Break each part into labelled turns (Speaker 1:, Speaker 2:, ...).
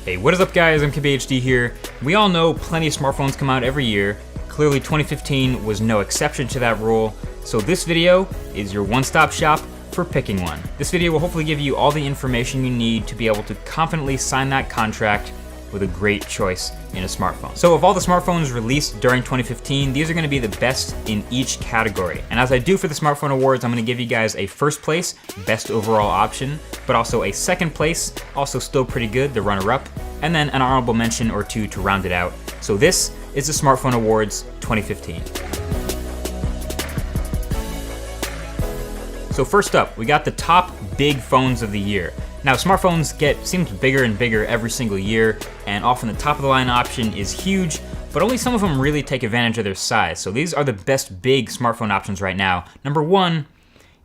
Speaker 1: Hey, what is up guys, I'm KBHD here. We all know plenty of smartphones come out every year. Clearly 2015 was no exception to that rule. So this video is your one-stop shop for picking one. This video will hopefully give you all the information you need to be able to confidently sign that contract with a great choice in a smartphone. So of all the smartphones released during 2015, these are gonna be the best in each category. And as I do for the Smartphone Awards, I'm gonna give you guys a first place, best overall option, but also a second place, also still pretty good, the runner-up, and then an honorable mention or two to round it out. So this is the Smartphone Awards 2015. So first up, we got the top big phones of the year. Now smartphones seems bigger and bigger every single year, and often the top of the line option is huge, but only some of them really take advantage of their size. So these are the best big smartphone options right now. Number one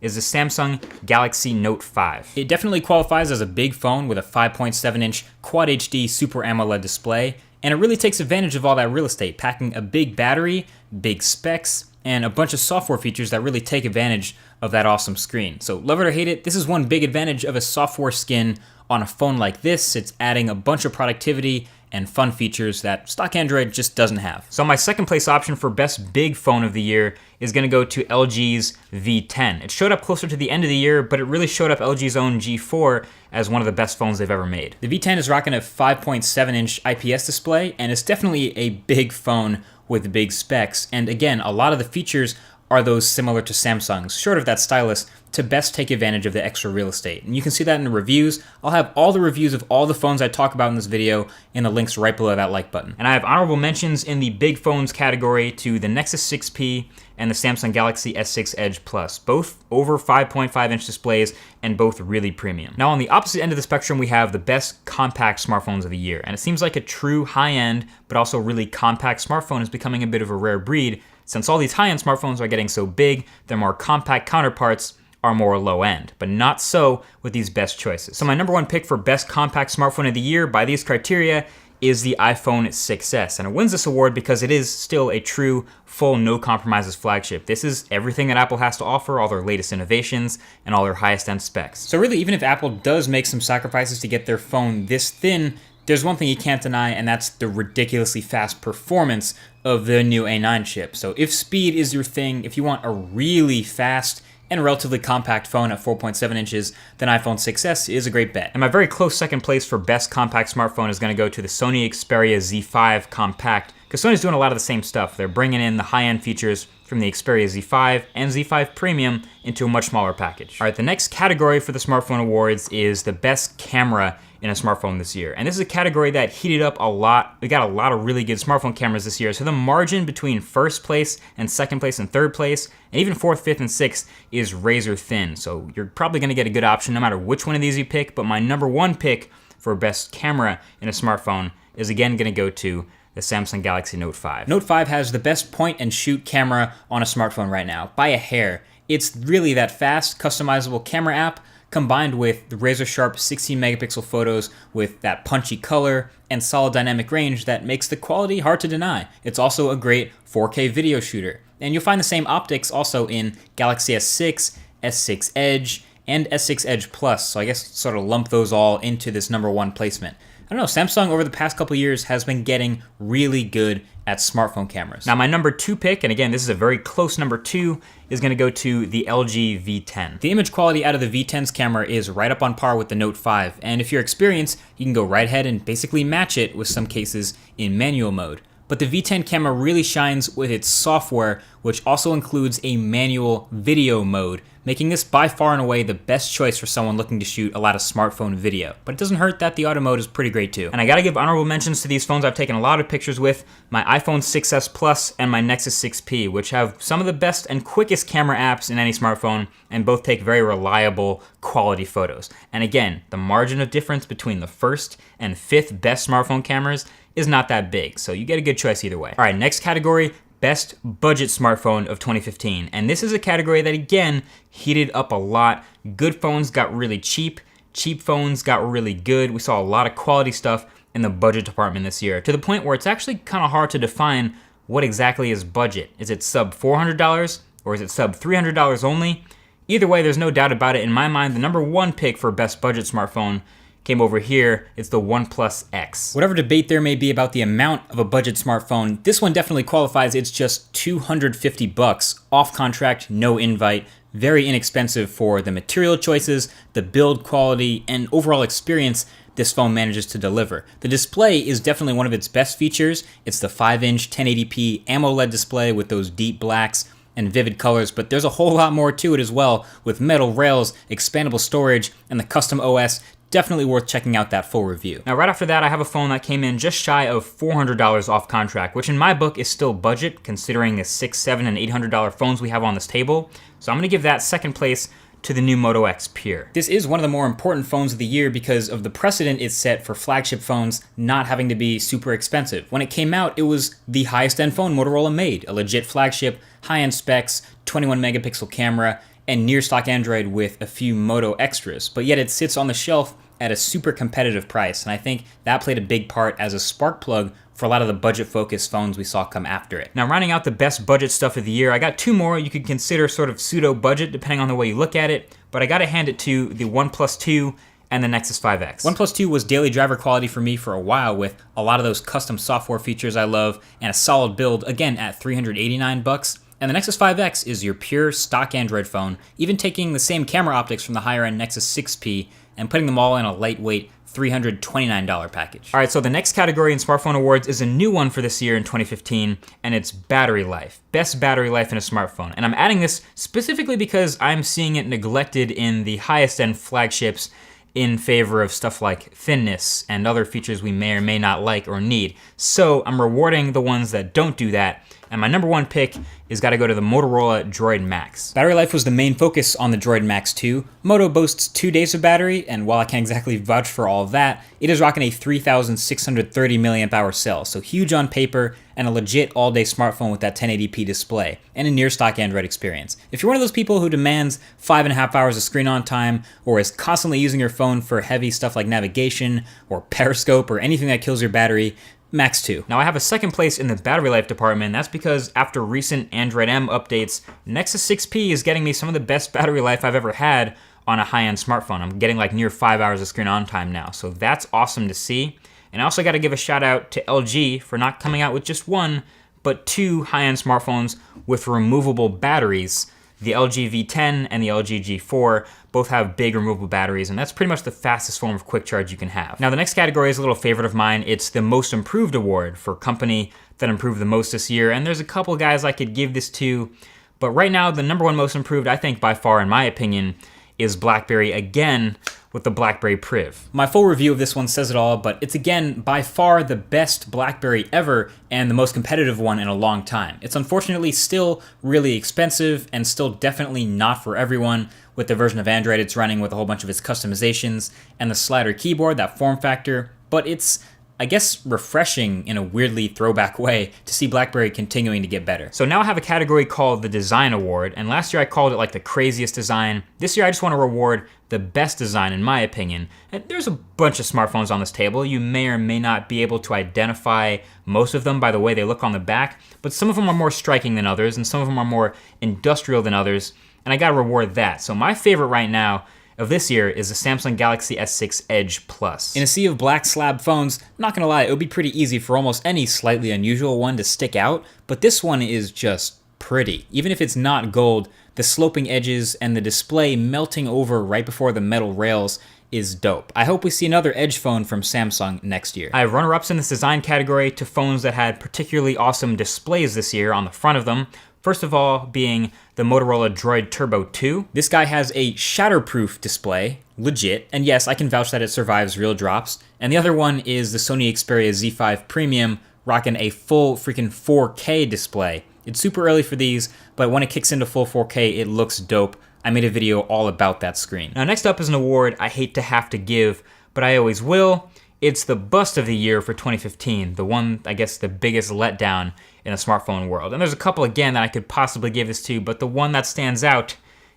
Speaker 1: is the Samsung Galaxy Note 5. It definitely qualifies as a big phone with a 5.7-inch Quad HD Super AMOLED display, and it really takes advantage of all that real estate, packing a big battery, big specs, and a bunch of software features that really take advantage of that awesome screen. So love it or hate it, this is one big advantage of a software skin on a phone like this. It's adding a bunch of productivity and fun features that stock Android just doesn't have. So my second place option for best big phone of the year is gonna go to LG's V10. It showed up closer to the end of the year, but it really showed up LG's own G4 as one of the best phones they've ever made. The V10 is rocking a 5.7-inch IPS display, and it's definitely a big phone with big specs. And again, a lot of the features are those similar to Samsung's, short of that stylus, to best take advantage of the extra real estate. And you can see that in the reviews. I'll have all the reviews of all the phones I talk about in this video in the links right below that like button. And I have honorable mentions in the big phones category to the Nexus 6P and the Samsung Galaxy S6 Edge Plus, both over 5.5-inch displays and both really premium. Now on the opposite end of the spectrum, we have the best compact smartphones of the year. And it seems like a true high-end, but also really compact smartphone is becoming a bit of a rare breed, since all these high-end smartphones are getting so big, their more compact counterparts are more low-end, but not so with these best choices. So my number one pick for best compact smartphone of the year by these criteria is the iPhone 6s, and it wins this award because it is still a true, full, no compromises flagship. This is everything that Apple has to offer, all their latest innovations, and all their highest end specs. So really, even if Apple does make some sacrifices to get their phone this thin, there's one thing you can't deny, and that's the ridiculously fast performance of the new A9 chip. So if speed is your thing, if you want a really fast and relatively compact phone at 4.7 inches, then iPhone 6s is a great bet. And my very close second place for best compact smartphone is gonna go to the Sony Xperia Z5 Compact, because Sony's doing a lot of the same stuff. They're bringing in the high-end features from the Xperia Z5 and Z5 Premium into a much smaller package. All right, the next category for the Smartphone Awards is the best camera in a smartphone this year. And this is a category that heated up a lot. We got a lot of really good smartphone cameras this year. So the margin between first place and second place and third place, and even fourth, fifth, and sixth is razor thin. So you're probably gonna get a good option no matter which one of these you pick, but my number one pick for best camera in a smartphone is again gonna go to the Samsung Galaxy Note 5. Note 5 has the best point and shoot camera on a smartphone right now, by a hair. It's really that fast, customizable camera app combined with the razor sharp 16 megapixel photos with that punchy color and solid dynamic range that makes the quality hard to deny. It's also a great 4K video shooter. And you'll find the same optics also in Galaxy S6, S6 Edge, and S6 Edge Plus. So I guess sort of lump those all into this number one placement. I don't know, Samsung over the past couple years has been getting really good at smartphone cameras. Now my number two pick, and again, this is a very close number two, is gonna go to the LG V10. The image quality out of the V10's camera is right up on par with the Note 5, and if you're experienced, you can go right ahead and basically match it with some cases in manual mode. But the V10 camera really shines with its software, which also includes a manual video mode, making this by far and away the best choice for someone looking to shoot a lot of smartphone video. But it doesn't hurt that the auto mode is pretty great too. And I gotta give honorable mentions to these phones I've taken a lot of pictures with, my iPhone 6s Plus and my Nexus 6P, which have some of the best and quickest camera apps in any smartphone, and both take very reliable, quality photos. And again, the margin of difference between the first and fifth best smartphone cameras is not that big, so you get a good choice either way. All right, next category, best budget smartphone of 2015. And this is a category that again, heated up a lot. Good phones got really cheap. Cheap phones got really good. We saw a lot of quality stuff in the budget department this year, to the point where it's actually kind of hard to define what exactly is budget. Is it sub $400 or is it sub $300 only? Either way, there's no doubt about it. In my mind, the number one pick for best budget smartphone came over here. It's the OnePlus X. Whatever debate there may be about the amount of a budget smartphone, this one definitely qualifies. It's just $250 off contract, no invite. Very inexpensive for the material choices, the build quality, and overall experience this phone manages to deliver. The display is definitely one of its best features. It's the 5-inch 1080p AMOLED display with those deep blacks and vivid colors, but there's a whole lot more to it as well, with metal rails, expandable storage, and the custom OS. Definitely worth checking out that full review. Now, right after that, I have a phone that came in just shy of $400 off contract, which in my book is still budget, considering the $600, $700, and $800 phones we have on this table. So I'm gonna give that second place to the new Moto X Pure. This is one of the more important phones of the year because of the precedent it's set for flagship phones not having to be super expensive. When it came out, it was the highest end phone Motorola made, a legit flagship, high-end specs, 21 megapixel camera, and near stock Android with a few Moto extras, but yet it sits on the shelf at a super competitive price, and I think that played a big part as a spark plug for a lot of the budget-focused phones we saw come after it. Now, rounding out the best budget stuff of the year, I got two more you could consider sort of pseudo-budget depending on the way you look at it, but I gotta hand it to the OnePlus 2 and the Nexus 5X. OnePlus 2 was daily driver quality for me for a while with a lot of those custom software features I love and a solid build, again at $389. And the Nexus 5X is your pure stock Android phone, even taking the same camera optics from the higher-end Nexus 6P and putting them all in a lightweight $329 package. All right, so the next category in smartphone awards is a new one for this year in 2015, and it's battery life. Best battery life in a smartphone. And I'm adding this specifically because I'm seeing it neglected in the highest end flagships in favor of stuff like thinness and other features we may or may not like or need. So I'm rewarding the ones that don't do that. And my number one pick is gotta go to the Motorola Droid Max. Battery life was the main focus on the Droid Max 2. Moto boasts 2 days of battery, and while I can't exactly vouch for all of that, it is rocking a 3,630 milliamp hour cell, so huge on paper, and a legit all-day smartphone with that 1080p display, and a near-stock Android experience. If you're one of those people who demands 5.5 hours of screen on time, or is constantly using your phone for heavy stuff like navigation, or Periscope, or anything that kills your battery, Max 2. Now I have a second place in the battery life department. That's because after recent Android M updates, Nexus 6P is getting me some of the best battery life I've ever had on a high-end smartphone. I'm getting like near 5 hours of screen on time now, so that's awesome to see. And I also got to give a shout out to LG for not coming out with just one, but two high-end smartphones with removable batteries. The LG V10 and the LG G4 both have big removable batteries, and that's pretty much the fastest form of quick charge you can have. Now the next category is a little favorite of mine. It's the Most Improved Award for company that improved the most this year, and there's a couple guys I could give this to, but right now the number one most improved, I think by far in my opinion, is BlackBerry again with the BlackBerry Priv. My full review of this one says it all, but it's again by far the best BlackBerry ever and the most competitive one in a long time. It's unfortunately still really expensive and still definitely not for everyone with the version of Android it's running with a whole bunch of its customizations and the slider keyboard, that form factor, but it's I guess refreshing in a weirdly throwback way to see BlackBerry continuing to get better. So now I have a category called the Design Award, and last year I called it like the craziest design. This year I just want to reward the best design in my opinion. And there's a bunch of smartphones on this table. You may or may not be able to identify most of them by the way they look on the back, but some of them are more striking than others, and some of them are more industrial than others, and I gotta reward that. So my favorite right now of this year is the Samsung Galaxy S6 Edge Plus. In a sea of black slab phones, not gonna lie, it would be pretty easy for almost any slightly unusual one to stick out, but this one is just pretty. Even if it's not gold, the sloping edges and the display melting over right before the metal rails is dope. I hope we see another Edge phone from Samsung next year. I have runner-ups in this design category to phones that had particularly awesome displays this year on the front of them. First of all being the Motorola Droid Turbo 2. This guy has a shatterproof display, legit, and yes, I can vouch that it survives real drops. And the other one is the Sony Xperia Z5 Premium, rocking a full freaking 4K display. It's super early for these, but when it kicks into full 4K, it looks dope. I made a video all about that screen. Now next up is an award I hate to have to give, but I always will. It's the Bust of the Year for 2015, the one, I guess, the biggest letdown in the smartphone world. And there's a couple again that I could possibly give this to, but the one that stands out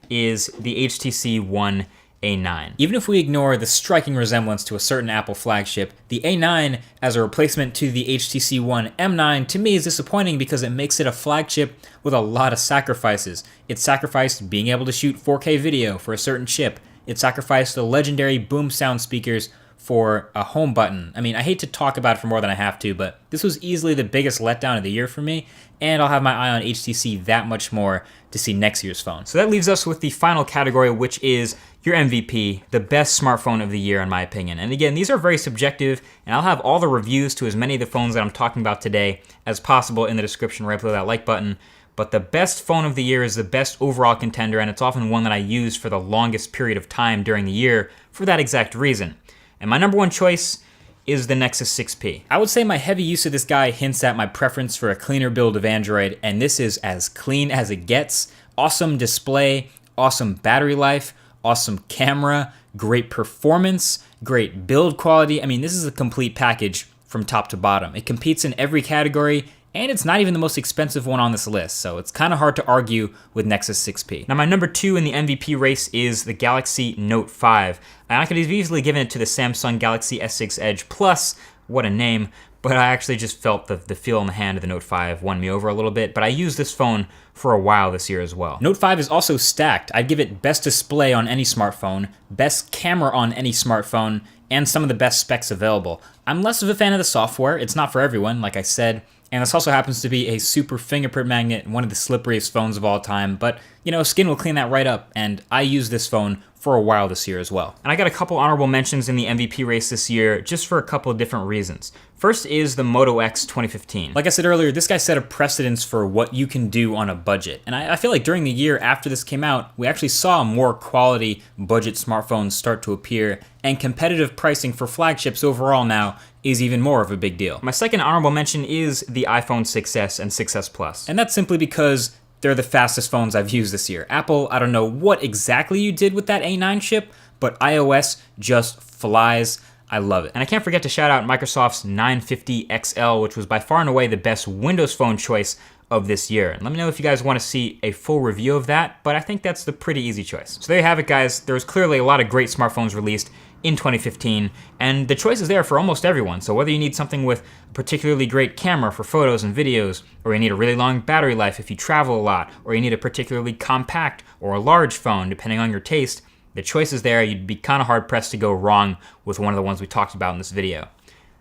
Speaker 1: is the HTC One A9. Even if we ignore the striking resemblance to a certain Apple flagship, the A9 as a replacement to the HTC One M9 to me is disappointing because it makes it a flagship with a lot of sacrifices. It sacrificed being able to shoot 4K video for a certain chip. It sacrificed the legendary boom sound speakers for a home button. I mean, I hate to talk about it for more than I have to, but this was easily the biggest letdown of the year for me, and I'll have my eye on HTC that much more to see next year's phone. So that leaves us with the final category, which is your MVP, the best smartphone of the year in my opinion. And again, these are very subjective, and I'll have all the reviews to as many of the phones that I'm talking about today as possible in the description right below that like button. But the best phone of the year is the best overall contender, and it's often one that I use for the longest period of time during the year for that exact reason. And my number one choice is the Nexus 6P. I would say my heavy use of this guy hints at my preference for a cleaner build of Android, and this is as clean as it gets. Awesome display, awesome battery life, awesome camera, great performance, great build quality. I mean, this is a complete package from top to bottom. It competes in every category, and it's not even the most expensive one on this list, so it's kind of hard to argue with Nexus 6P. Now my number 2 in the MVP race is the Galaxy Note 5. And I could have easily given it to the Samsung Galaxy S6 Edge Plus, what a name, but I actually just felt the feel in the hand of the Note 5 won me over a little bit, but I used this phone for a while this year as well. Note 5 is also stacked. I'd give it best display on any smartphone, best camera on any smartphone, and some of the best specs available. I'm less of a fan of the software. It's not for everyone, like I said. And this also happens to be a super fingerprint magnet, one of the slipperiest phones of all time. But, you know, skin will clean that right up, and I used this phone for a while this year as well. And I got a couple honorable mentions in the MVP race this year, just for a couple of different reasons. First is the Moto X 2015. Like I said earlier, this guy set a precedence for what you can do on a budget. And I feel like during the year after this came out, we actually saw more quality budget smartphones start to appear, and competitive pricing for flagships overall now is even more of a big deal. My second honorable mention is the iPhone 6s and 6s Plus. And that's simply because they're the fastest phones I've used this year. Apple, I don't know what exactly you did with that A9 chip, but iOS just flies. I love it. And I can't forget to shout out Microsoft's 950 XL, which was by far and away the best Windows Phone choice of this year. And let me know if you guys want to see a full review of that, but I think that's the pretty easy choice. So there you have it, guys. There was clearly a lot of great smartphones released in 2015, and the choice is there for almost everyone. So whether you need something with a particularly great camera for photos and videos, or you need a really long battery life if you travel a lot, or you need a particularly compact or a large phone, depending on your taste, the choice is there. You'd be kind of hard pressed to go wrong with one of the ones we talked about in this video.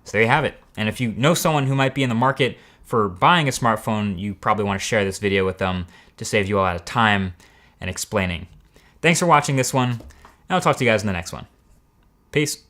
Speaker 1: So there you have it. And if you know someone who might be in the market for buying a smartphone, you probably want to share this video with them to save you a lot of time and explaining. Thanks for watching this one, and I'll talk to you guys in the next one. Peace.